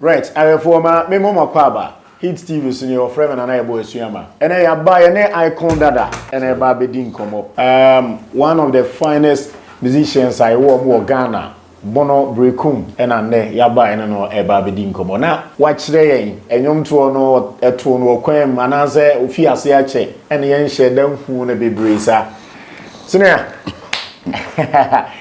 Right, I former me mama kwaba. Hit TV so your friend and I boy suama. And I buy an icon dada and I baby din come up. One of the finest musicians I work more Ghana. Bono Berekum and ane yaba and no e baby din come on. Now watch there enyom to no eto no kwem ananse ofi ase ache and yen share dem hu na bebresa. Senia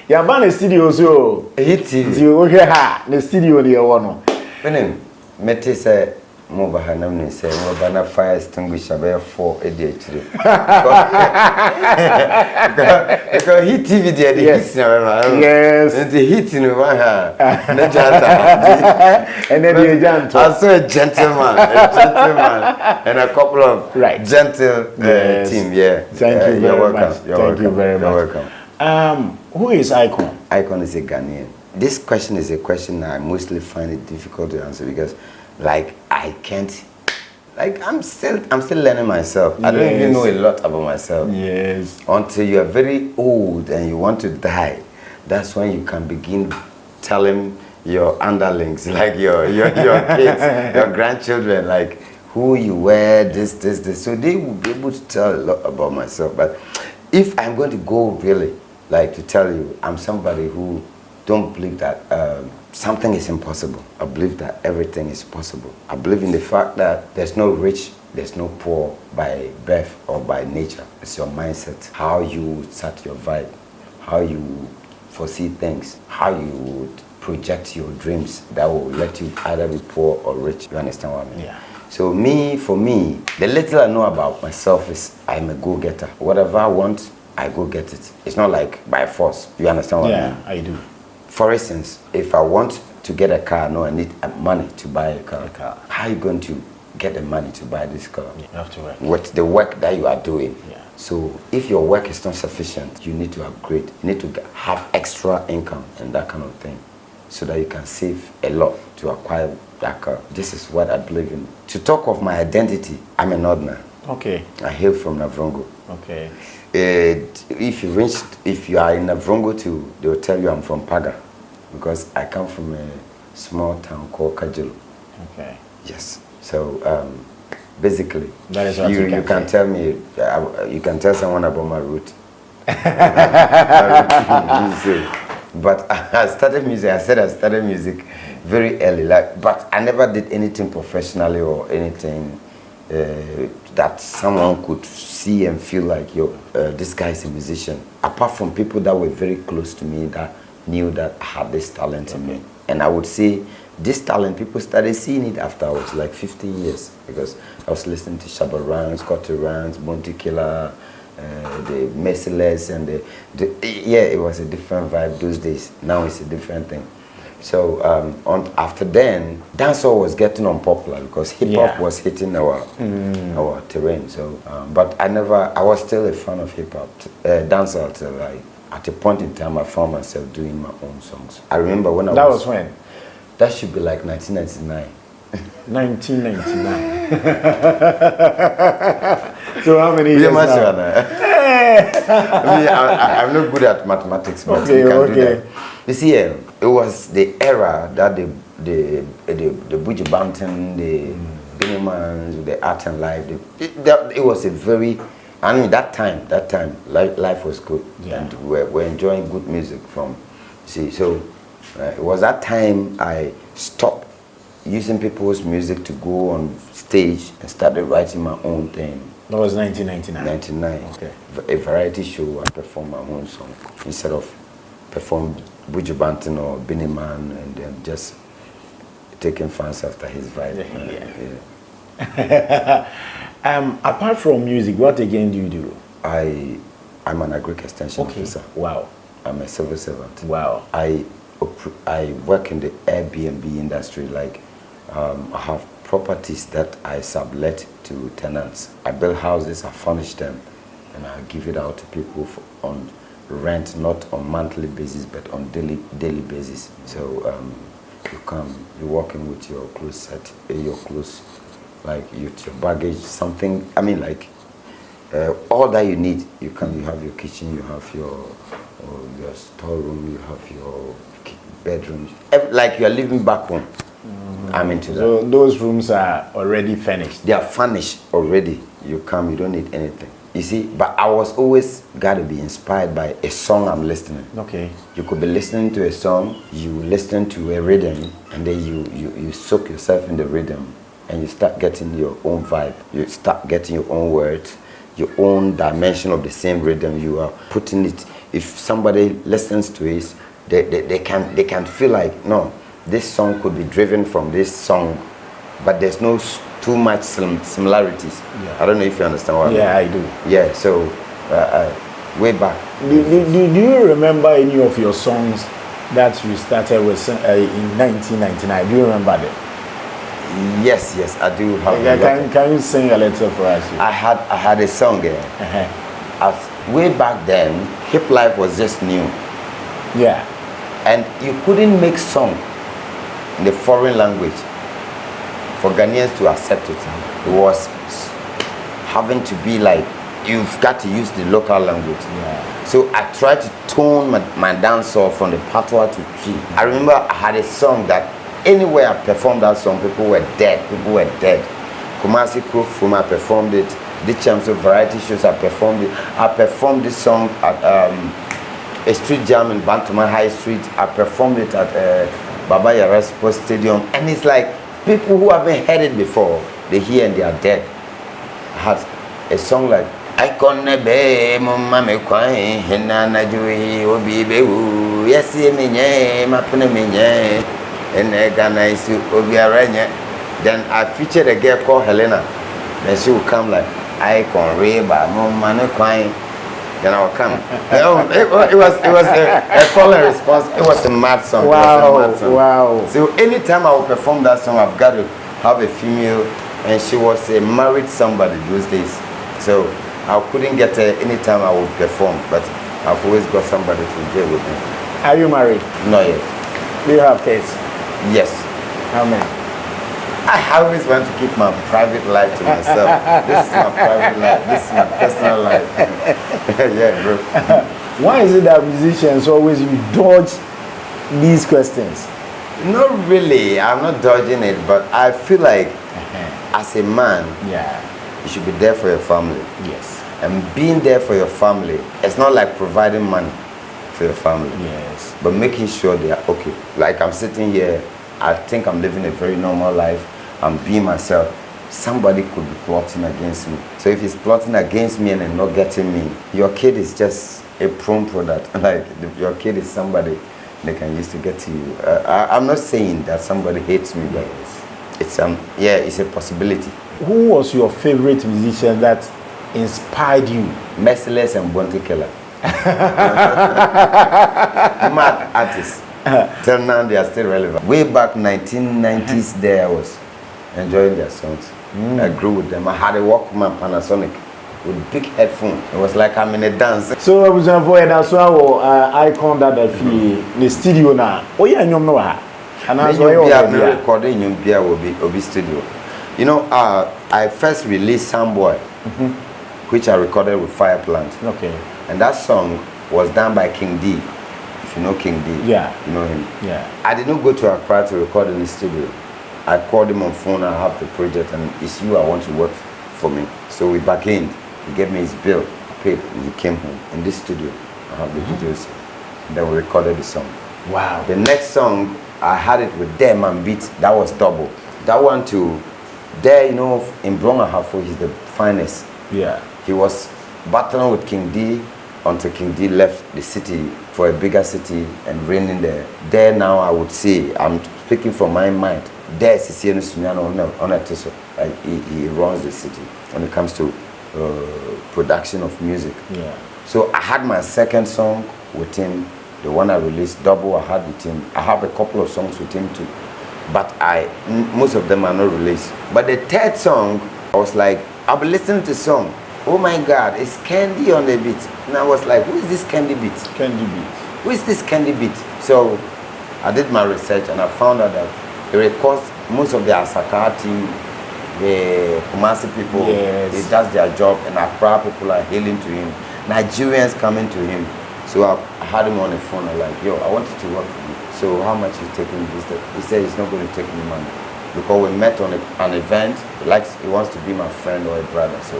yaba na studio so Hit TV. Di o hwe ha na studio ne wo no. Benin, mete say mobile hanam ni say mobile na fire extinguisher be 4 ADHD. Because Hit TV there the hits na. Yes. And the hit in one hand. Na janta. And then the agent. I saw a gentleman, and a couple of gentle team. Yeah. Thank you very much. Thank you very much. You're welcome. Who is Icon? Icon is a Ghanaian. This question is a question I mostly find it difficult to answer because, like, I can't. Like, I'm still learning myself. I don't even know a lot about myself. Yes. Until you are very old and you want to die, that's when you can begin telling your underlings, like your kids, your grandchildren, like who you were, this. So they will be able to tell a lot about myself. But if I'm going to go really, like to tell you, I'm somebody who don't believe that something is impossible. I believe that everything is possible. I believe in the fact that there's no rich, there's no poor by birth or by nature. It's your mindset, how you set your vibe, how you foresee things, how you would project your dreams that will let you either be poor or rich. You understand what I mean? Yeah. So for me, the little I know about myself is I'm a go-getter. Whatever I want, I go get it. It's not like by force. You understand what I mean? Yeah, I do. For instance, if I want to get a car, no, I need money to buy a car. How are you going to get the money to buy this car? You have to work. With the work that you are doing. Yeah. So if your work is not sufficient, you need to upgrade. You need to have extra income and that kind of thing so that you can save a lot to acquire that car. This is what I believe in. To talk of my identity, I'm a Northerner. Okay. I hail from Navrongo. Okay. If you are in Navrongo too, they will tell you I'm from Paga because I come from a small town called Kajilo. Okay. Yes. So basically, that is what you can tell me, you can tell someone about my route. But I started music. I started music very early, but I never did anything professionally or anything that someone could see and feel like, this guy is a musician. Apart from people that were very close to me that knew that I had this talent in me. And I would say this talent, people started seeing it after I was like 15 years because I was listening to Shabba Ranks, Scotty Ranks, Bounty Killer, the Merciless, and it was a different vibe those days. Now it's a different thing. So after then, dancehall was getting unpopular because hip hop was hitting our terrain. So, but I was still a fan of hip hop, dancehall till at a point in time I found myself doing my own songs. I remember when That was when? That should be like 1999. 1999. So how many years now? I'm not good at mathematics, but you can do that. You see, it was the era that the Buju Banton, the Binimans, the Art and Life. It was a very, I mean, that time, life was good, and we're enjoying good music from. See, so it was that time I stopped using people's music to go on stage and started writing my own thing. That was 1999. 99. Okay. A variety show. I performed my own song instead of perform Buju Banton or Biniman and then just taking fans after his vibe. Apart from music, what again do you do? I'm an Agric extension officer. Wow. I'm a civil servant. Wow. I work in the Airbnb industry. Like I have properties that I sublet to tenants. I build houses, I furnish them, and I give it out to people on rent, not on monthly basis, but on daily basis. So you come, you're working with your clothes set, your clothes, like your baggage, something. I mean, like all that you need. You come, you have your kitchen, you have your storeroom, you have your bedroom, like you are living back home. I'm into that. So those rooms are already furnished. They are furnished already. You come, you don't need anything. You see, but I was always got to be inspired by a song I'm listening. Okay. You could be listening to a song, you listen to a rhythm, and then you soak yourself in the rhythm, and you start getting your own vibe. You start getting your own words, your own dimension of the same rhythm. You are putting it. If somebody listens to it, they can feel like, no, this song could be driven from this song, but there's no too much similarities. Yeah. I don't know if you understand what I mean. Yeah, I do. Yeah, so way back. Do you remember any of your songs that you started with in 1999? Do you remember them? Yes, I do have. Can you sing a little for us? I had a song there. As way back then, hip life was just new. Yeah. And you couldn't make song in the foreign language for Ghanaians to accept it. It was having to be like, you've got to use the local language. Yeah. So I tried to tone my dancehall from the patois to Twi. I remember I had a song that anywhere I performed that song, people were dead. Kumasi Krofum, I performed it. The Champs of Variety Shows, I performed it. I performed this song at a street jam in Bantama High Street. I performed it at Baba Yara Sports Stadium. And it's like, people who haven't heard it before, they hear and they are dead. I had a song like, I can't be mama me kwai hinana jui obi behu yesi menye mapune menye ene Ghana isu obi aranye. Then I featured a girl called Helena. Then she would come like, I can reba mama me kwai. Then I would come. It was a call and response. It was a mad song. Wow. So anytime I would perform that song, I've got to have a female, and she was a married somebody those days. So I couldn't get her anytime I would perform, but I've always got somebody to deal with me. Are you married? Not yet. Do you have kids? Yes. How many? I always want to keep my private life to myself. This is my private life. This is my personal life. Yeah, bro. Why is it that musicians always you dodge these questions? Not really. I'm not dodging it, but I feel like as a man, you should be there for your family. Yes. And being there for your family, it's not like providing money for your family. Yes. But making sure they are okay. Like I'm sitting here, I think I'm living a very normal life. I'm being myself. Somebody could be plotting against me. So if he's plotting against me and not getting me, your kid is just a prone product. Like your kid is somebody they can use to get to you. I'm not saying that somebody hates me, but it's it's a possibility. Who was your favorite musician that inspired you? Merciless and Bounty Killer. Mad artists. Till now they are still relevant. Way back 1990s there, I was enjoying their songs. I grew with them. I had a Walkman Panasonic with big headphone. It was like I'm in a dance. So I was avoid as well. Icon that the studio now. Oh yeah, you know what? And I was recording in Obi studio. You know, I first released Soundboy, which I recorded with Fire Plant. Okay. And that song was done by King D. If you know King D, you know him. Yeah. I did not go to Accra to record in the studio. I called him on phone. I have the project, and it's you I want to work for me. So we bargained. He gave me his bill, I paid, and he came home in this studio. I have the videos. And then we recorded the song. Wow. The next song I had it with them and beat. That was double. That one too. There, you know, in Brong Ahafo, he's the finest. Yeah. He was battling with King D until King D left the city for a bigger city and reigning there. There now, I would say, I'm speaking from my mind. There, Sisiano Sunyano on a Tiso. Like he runs the city when it comes to production of music. Yeah. So I had my second song with him, the one I released, Double. I had with him. I have a couple of songs with him too, but most of them are not released. But the third song, I was like, I'll be listening to the song. Oh my God, it's Candy on the beat. And I was like, who is this Candy beat? Candy beat. Who is this Candy beat? So I did my research and I found out that it records most of the Asaka team, the Kumasi people, they does their job, and Accra people are hailing to him. Nigerians coming to him. So I had him on the phone. I'm like, yo, I wanted to work for you. So how much you taking this? He said he's not going to take any money because we met on an event. He wants to be my friend or a brother, so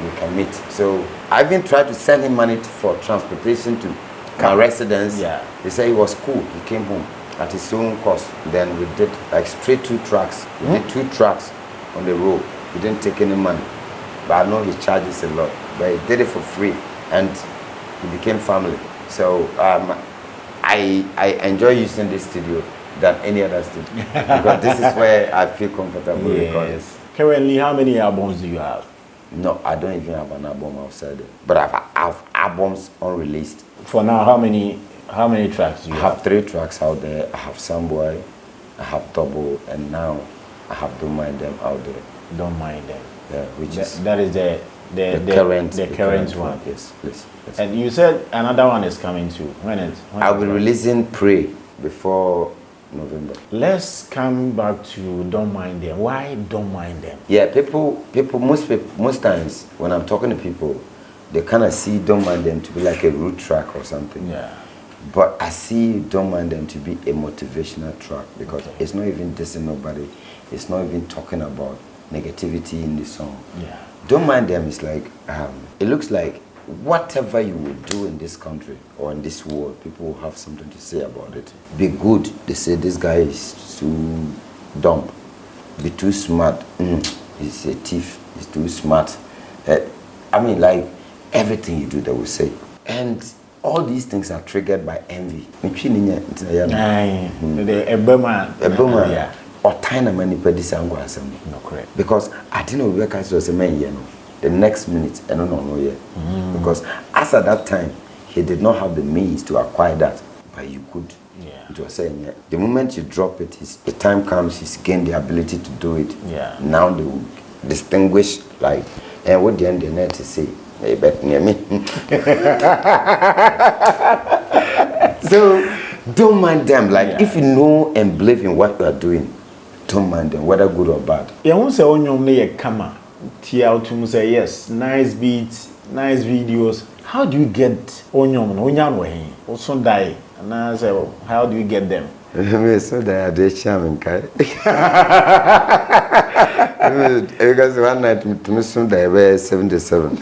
we can meet. So I even tried to send him money for transportation to my residence. Yeah. He said he was cool. He came home at his own cost. Then we did like straight 2 tracks. We did 2 tracks on the road. He didn't take any money, but I know he charges a lot. But he did it for free, and he became family. So I enjoy using this studio than any other studio because this is where I feel comfortable. Yes. Currently, how many albums do you have? No, I don't even have an album outside it, but I have albums unreleased. For now, how many tracks do you have? I have 3 tracks out there. I have Samboy, I have Double, and now I have Don't Mind Them out there. Don't Mind Them. Yeah, which is that is the current one. Yes, please. Yes. And you said another one is coming too. When I'll be releasing Pray before November. Let's come back to Don't Mind Them. Why Don't Mind Them? Yeah, most times when I'm talking to people, they kind of see Don't Mind Them to be like a root track or something. Yeah. But I see Don't Mind Them to be a motivational track because it's not even dissing nobody. It's not even talking about negativity in the song. Yeah. Don't Mind Them is like, it looks like whatever you will do in this country or in this world, people will have something to say about it. Be good. They say this guy is too dumb. Be too smart. He's a thief. He's too smart. I mean, like, everything you do, they will say. And all these things are triggered by envy. Or tiny money per this angle assembly. No, correct. Because I didn't know where Cassie was a man, you know. The next minute, I don't know yet. Because as at that time, he did not have the means to acquire that. But you could. Yeah. It was saying, yeah. The moment you drop it, the time comes, he's gained the ability to do it. Yeah. Now they will distinguish, like, and what the end the net to say, hey, bet near me. So, don't mind them. Like, if you know and believe in what you are doing, don't mind them, whether good or bad. You won't say on your come Tia to say yes, nice beats, nice videos. How do you get onion way? Also die. And I say, well, how do you get them? So that they charming because one night to me soon they were 77.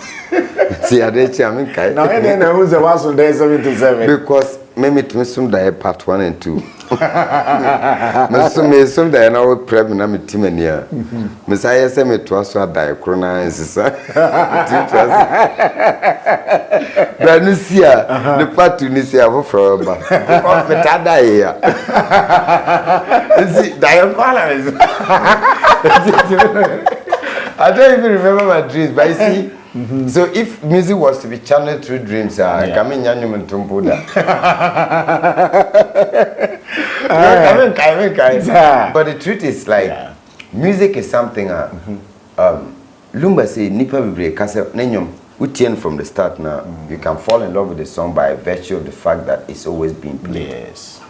See, I did charming now, and then who's the one from day 77? Because maybe to me soon they part 1 and 2. Me soon they now prep na me team near. Messiah say me to us what die corona is but no see the part to see avo forever. Because me ta die here. See, die corona is. I don't even remember my dreams, but you see. So if music was to be channeled through dreams, I come in Yanyum Tumpuda. But the truth is like music is something Lumba say Nipa Bibre Kasa Nenyum Utien from the start now. You can fall in love with the song by virtue of the fact that it's always being played. Yes.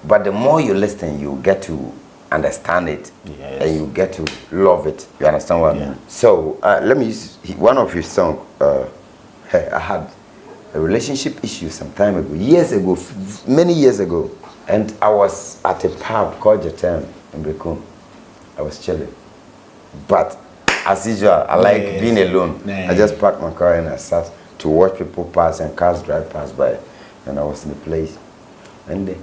But the more you listen, you get to understand it, and you get to love it. You understand what I mean? So let me use one of his songs. I had a relationship issue some time ago, many years ago, and I was at a pub called Jatam in Berekum. I was chilling, but as usual, I like being alone. I just parked my car and I sat to watch people pass and cars drive past by, and I was in the place, and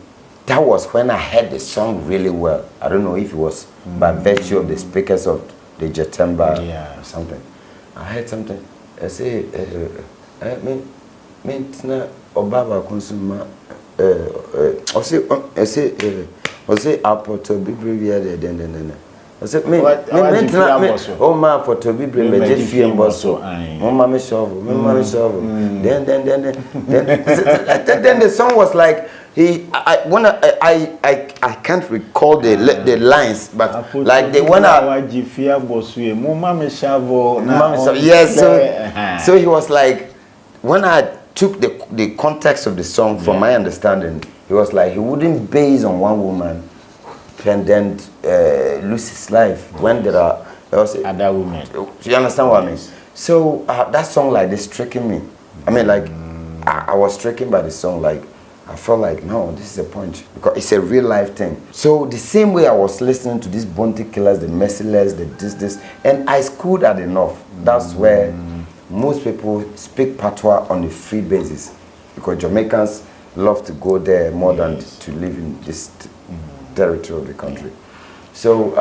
that was when I heard the song really well. I don't know if it was by virtue of the speakers of the Jatemba or something. I heard something. I say, Mentina Obaba consumer. I say, Apple to be brave. I said, oh, ma for to be brave, Jeffy and Bosso. Mamma shovel, Mamma shovel. Then the song was like, I can't recall the lines, but like they went out. Yes, so he was like, when I took the context of the song from my understanding, he was like, he wouldn't base on one woman and then lose his life when there are other women. You understand what I mean? So that song like this striking me. I mean, like I was stricken by the song, like I felt like, no, this is a point. Because it's a real life thing. So the same way I was listening to these bounty killers, the merciless, the this, and I schooled at the north. That's where most people speak patois on a free basis. Because Jamaicans love to go there more than to live in this territory of the country. So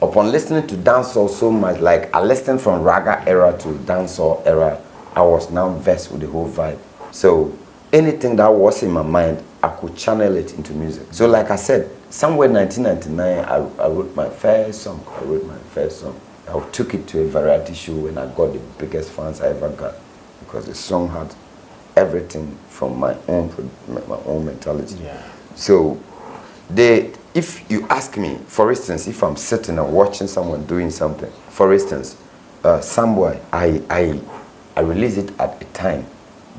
upon listening to dancehall so much, like I listened from raga era to dancehall era, I was now versed with the whole vibe. So anything that was in my mind, I could channel it into music. So like I said, somewhere in 1999, I wrote my first song. I took it to a variety show and I got the biggest fans I ever got because the song had everything from my own mentality. Yeah. So if you ask me, for instance, if I'm sitting and watching someone doing something, for instance, somewhere I released it at a time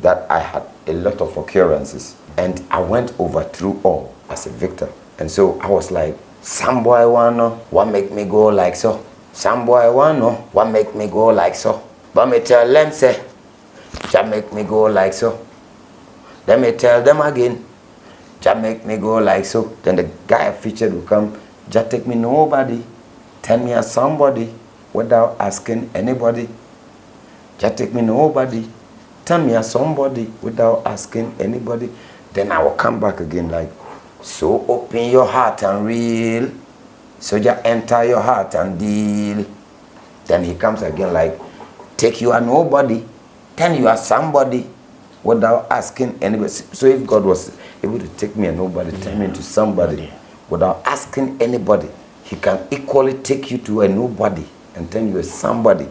that I had a lot of occurrences and I went over through all as a victor. And so I was like, some boy wanna, what make me go like so? Some boy wanna, what make me go like so? But me tell them say, just make me go like so. Then me tell them again, just make me go like so. Then the guy I featured will come, just take me nobody, tell me as somebody without asking anybody. Just take me nobody, tell me as somebody without asking anybody. Then I will come back again like, so open your heart and reel. So just enter your heart and deal. Then he comes again like, take you a nobody, tell you as somebody without asking anybody. So if God was able to take me a nobody, turn me into somebody without asking anybody, he can equally take you to a nobody and turn you a somebody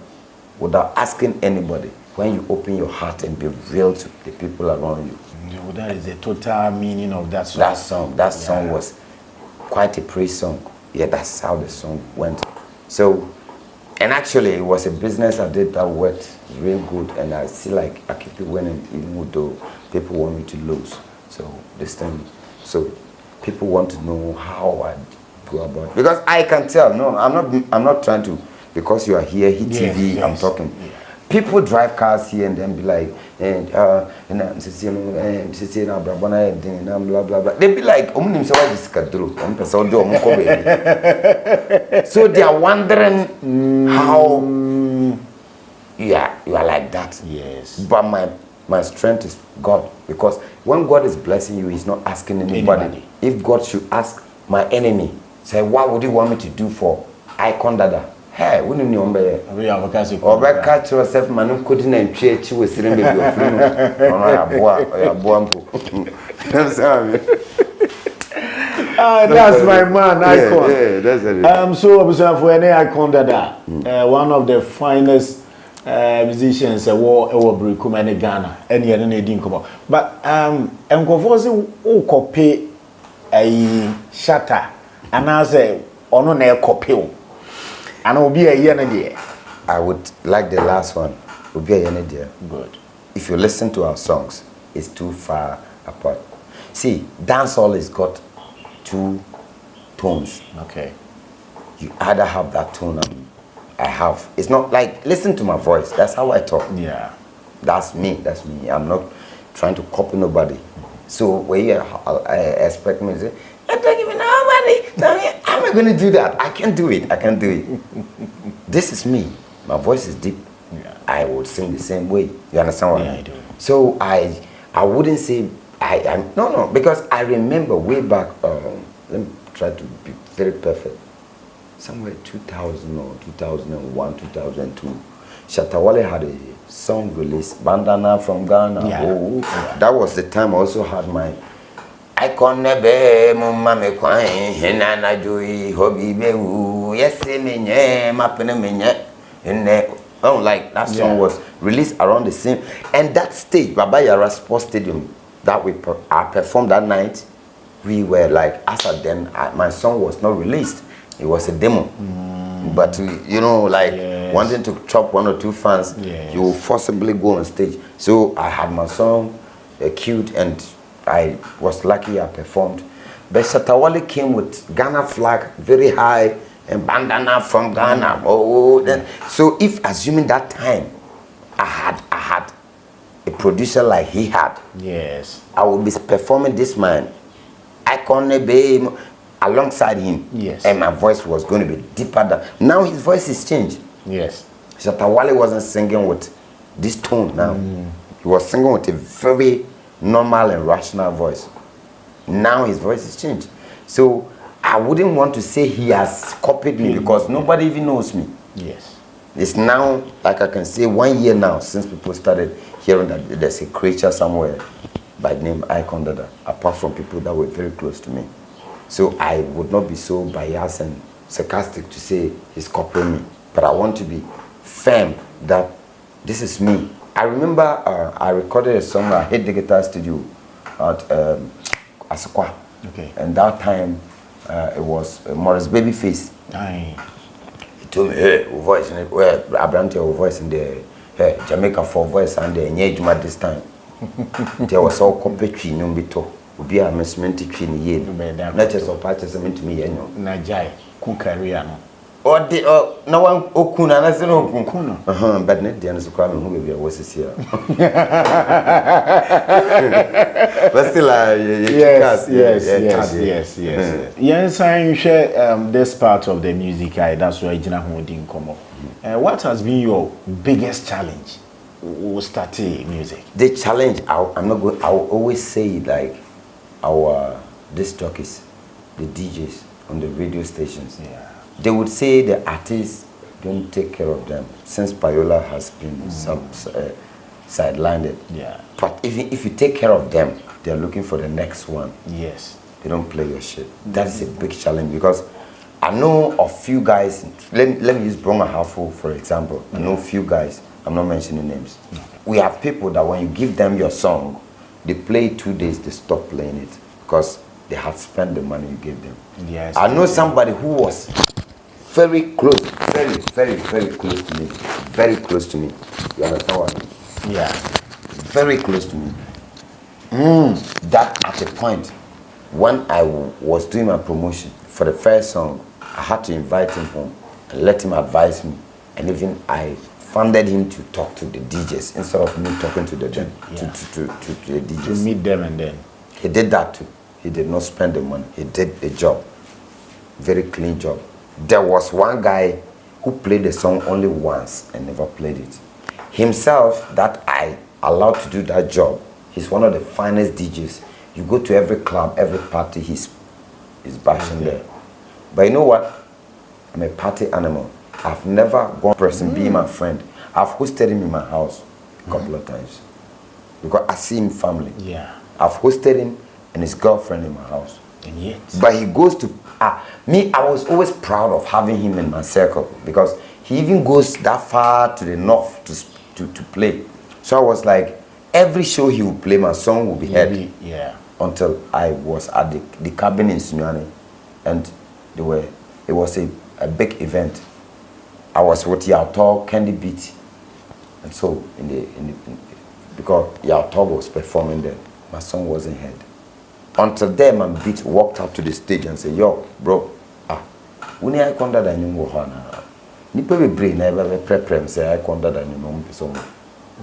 without asking anybody when you open your heart and be real to the people around you. Well, that is the total meaning of that song. That song was quite a praise song. Yeah, that's how the song went. So, and actually it was a business I did that worked real good, and I feel like I keep it winning even though people want me to lose. So this time, so people want to know how I go about it. Because I can tell, no, I'm not trying to, because you are here, hit TV, yes. I'm talking. Yeah. People drive cars here and then be like, blah blah blah. They be like, so they are wondering how you are like that. Yes. But my strength is God, because when God is blessing you, He's not asking anybody. If God should ask my enemy, say, what would you want me to do for Icon Dada? Hey, we don't know. We have a case of catch yourself, man. Couldn't entrich with Sirimbi of that's my man, Icon. Yeah, that's it. So for any Icon Dada, one of the finest musicians Berekum and Ghana, any other didn't come up. But who copy a shatter and I say, on no copy. And it will be a year. I would like the last one. It will be a year. Good. If you listen to our songs, it's too far apart. See, dancehall has got two tones. Okay. You either have that tone and I have. It's not like, listen to my voice. That's how I talk. Yeah. That's me. I'm not trying to copy nobody. So when you expect me to say, I'm not giving nobody. How am I going to do that? I can't do it. This is me. My voice is deep. Yeah. I would sing the same way. You understand what I mean? I do. So I wouldn't say no, because I remember way back. Let me try to be very perfect. Somewhere 2000 or 2001, 2002, Shatawale had a song released, Bandana from Ghana. Yeah. That was the time I also had my Icon nebe mumma me kwan hinana joyi hobi bewu yesi menye mapene menye enne. Oh, like that song was released around the same, and that stage, Baba Yara Sports Stadium, that I performed that night, we were like, as at then, my song was not released. It was a demo. But wanting to chop one or two fans, you will forcibly go on stage. So I had my song queued, and I was lucky I performed. But Shatawale came with Ghana flag very high and bandana from Ghana. So if assuming that time I had a a producer like he had, yes, I would be performing this man, Icon be alongside him. Yes. And my voice was going to be deeper than. Now his voice is changed. yes. Shatawale wasn't singing with this tone now. He was singing with a very normal and rational voice. Now his voice is changed. So I wouldn't want to say he has copied me because nobody even knows me. Yes. It's now, like I can say, 1 year now since people started hearing that there's a creature somewhere by the name Icon Dada, apart from people that were very close to me. So I would not be so biased and sarcastic to say he's copying me. But I want to be firm that this is me. I remember I recorded a song at Hit the Guitar Studio at Asakwa. Okay. And that time it was Morris Babyface. Aye. He told me, hey, voice in it, well, Abrante voice in the Jamaica for voice and the Nyejuma this time. There was all completely no bito. Ubi a mesmenti tree ni ye. Not just of parties to me, you know. Najai, ku career no. Or the no one okuna na se no Okuna. But net the answer crime who be was here. But still yes. Yes, I share this part of the music that's why Jina Ho didn't come up. What has been your biggest challenge starting music? The challenge I'm not going I will always say like our disc jockeys, the DJs on the radio stations. Yeah. They would say the artists don't take care of them since Payola has been sidelined. Yeah. But if you take care of them, they're looking for the next one. Yes. They don't play your shit. That's a big challenge because I know a few guys. Let me use Broma Hafo for example. I know a few guys. I'm not mentioning names. We have people that when you give them your song, they play it 2 days, they stop playing it because they had spent the money you gave them. Yes. I know somebody who was very close, very close to me. Very close to me. You understand what I mean? Yeah. Very close to me. That at a point, when I was doing my promotion for the first song, I had to invite him home and let him advise me. And even I funded him to talk to the DJs instead of me talking to the to the DJs. To meet them and then. He did that too. He did not spend the money. He did the job. Very clean job. There was one guy who played the song only once and never played it. Himself, that I allowed to do that job, he's one of the finest DJs. You go to every club, every party, he's bashing there. But you know what? I'm a party animal. I've never gone person be my friend. I've hosted him in my house a couple of times. Because I see him family. Yeah. I've hosted him and his girlfriend in my house. And yet. But he goes to me. I was always proud of having him in my circle because he even goes that far to the north to play. So I was like, every show he would play, my song would be heard. Yeah. Until I was at the cabin in Sunyani, and it was a big event. I was with Yautor, Candy Beat, and so because Yautor was performing there, my song wasn't heard. Until then, my beat walked up to the stage and said, "Yo, bro, when I come that I knew Hana, nipa be brain never prep say I come that I knew person."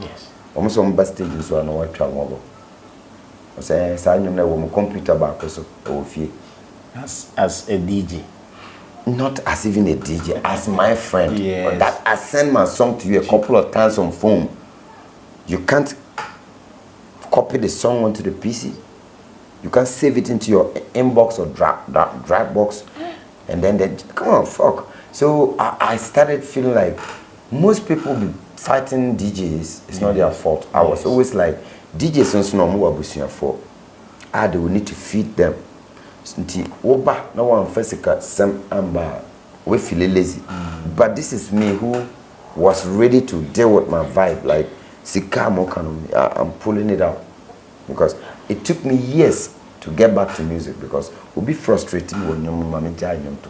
Yes. Almost on bus stage so I know what travel. I say, "I know my computer back so I As a DJ. Not as even a DJ, as my friend. Yes. That I send my song to you a couple of times on phone. You can't copy the song onto the PC. You can save it into your inbox or drive box, and then come on, fuck. So I started feeling like most people be fighting DJs. It's not their fault. I was always like DJs also no more abusia for. They will need to feed them. Oba no one physical some amba we feel lazy. But this is me who was ready to deal with my vibe like sika mo I'm pulling it out because it took me years to get back to music because it would be frustrating when you mama to